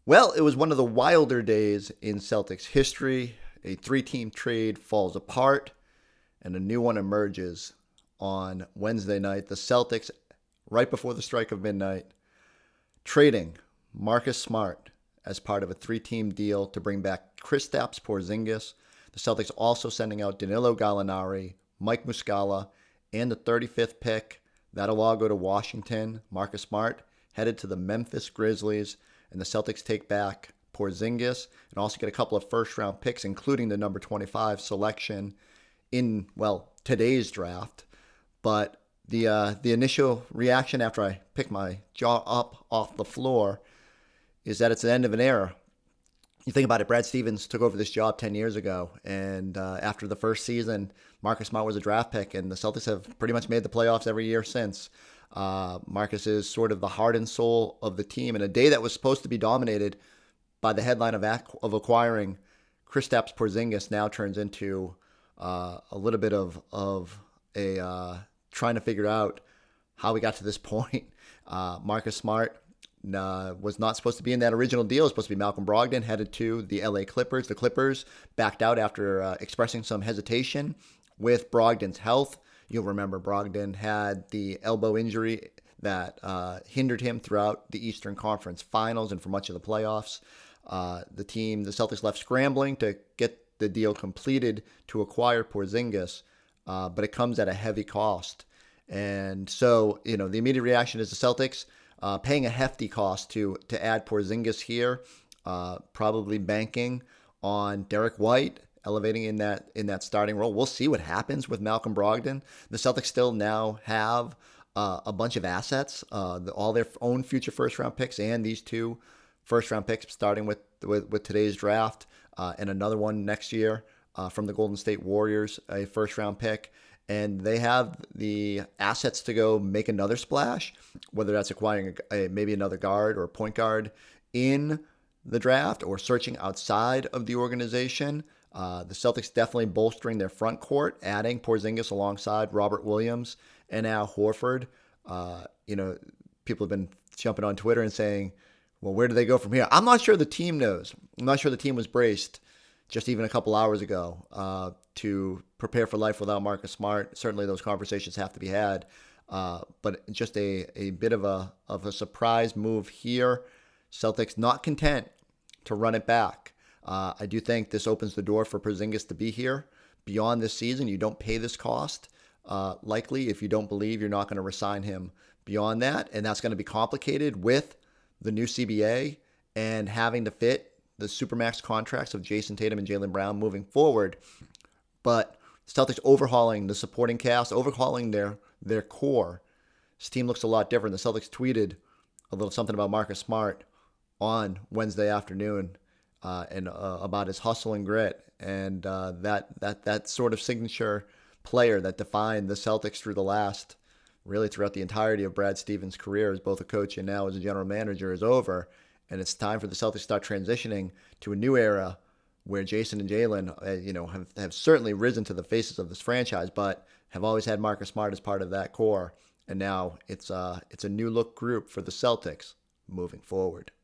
Well, it was one of the wilder days in Celtics history. A three-team trade falls apart, and a new one emerges on Wednesday night. The Celtics, right before the strike of midnight, trading Marcus Smart as part of a three-team deal to bring back Kristaps Porzingis. The Celtics also sending out Danilo Gallinari, Mike Muscala, and the 35th pick. That'll all go to Washington. Marcus Smart headed to the Memphis Grizzlies, and the Celtics take back Porzingis and also get a couple of first-round picks, including the number 25 selection in, well, today's draft. But the initial reaction after I pick my jaw up off the floor is that it's the end of an era. You think about it, Brad Stevens took over this job 10 years ago, and after the first season, Marcus Smart was a draft pick, and the Celtics have pretty much made the playoffs every year since. Marcus is sort of the heart and soul of the team, and a day that was supposed to be dominated by the headline of acquiring Kristaps Porzingis now turns into a little bit of a trying to figure out how we got to this point. Marcus Smart was not supposed to be in that original deal. It was supposed to be Malcolm Brogdon, headed to the LA Clippers. The Clippers backed out after expressing some hesitation with Brogdon's health. You'll remember Brogdon had the elbow injury that hindered him throughout the Eastern Conference Finals and for much of the playoffs. The Celtics left scrambling to get the deal completed to acquire Porzingis, but it comes at a heavy cost. And so, the immediate reaction is the Celtics paying a hefty cost to add Porzingis here, probably banking on Derek White elevating in that starting role. We'll see what happens with Malcolm Brogdon. The Celtics still now have a bunch of assets, all their own future first-round picks and these two first-round picks, starting with today's draft and another one next year from the Golden State Warriors, a first-round pick. And they have the assets to go make another splash, whether that's acquiring maybe another guard or a point guard in the draft or searching outside of the organization. The Celtics definitely bolstering their front court, adding Porzingis alongside Robert Williams and Al Horford. People have been jumping on Twitter and saying, well, where do they go from here? I'm not sure the team knows. I'm not sure the team was braced just even a couple hours ago to prepare for life without Marcus Smart. Certainly those conversations have to be had. But just a bit of a surprise move here. Celtics not content to run it back. I do think this opens the door for Porzingis to be here beyond this season. You don't pay this cost, likely, if you don't believe you're not going to re-sign him beyond that. And that's going to be complicated with the new CBA and having to fit the Supermax contracts of Jason Tatum and Jaylen Brown moving forward. But Celtics overhauling the supporting cast, overhauling their core. This team looks a lot different. The Celtics tweeted a little something about Marcus Smart on Wednesday afternoon and about his hustle and grit, and that sort of signature player that defined the Celtics throughout the entirety of Brad Stevens' career as both a coach and now as a general manager is over. And it's time for the Celtics to start transitioning to a new era where Jason and Jaylen, have certainly risen to the faces of this franchise, but have always had Marcus Smart as part of that core. And now it's a new look group for the Celtics moving forward.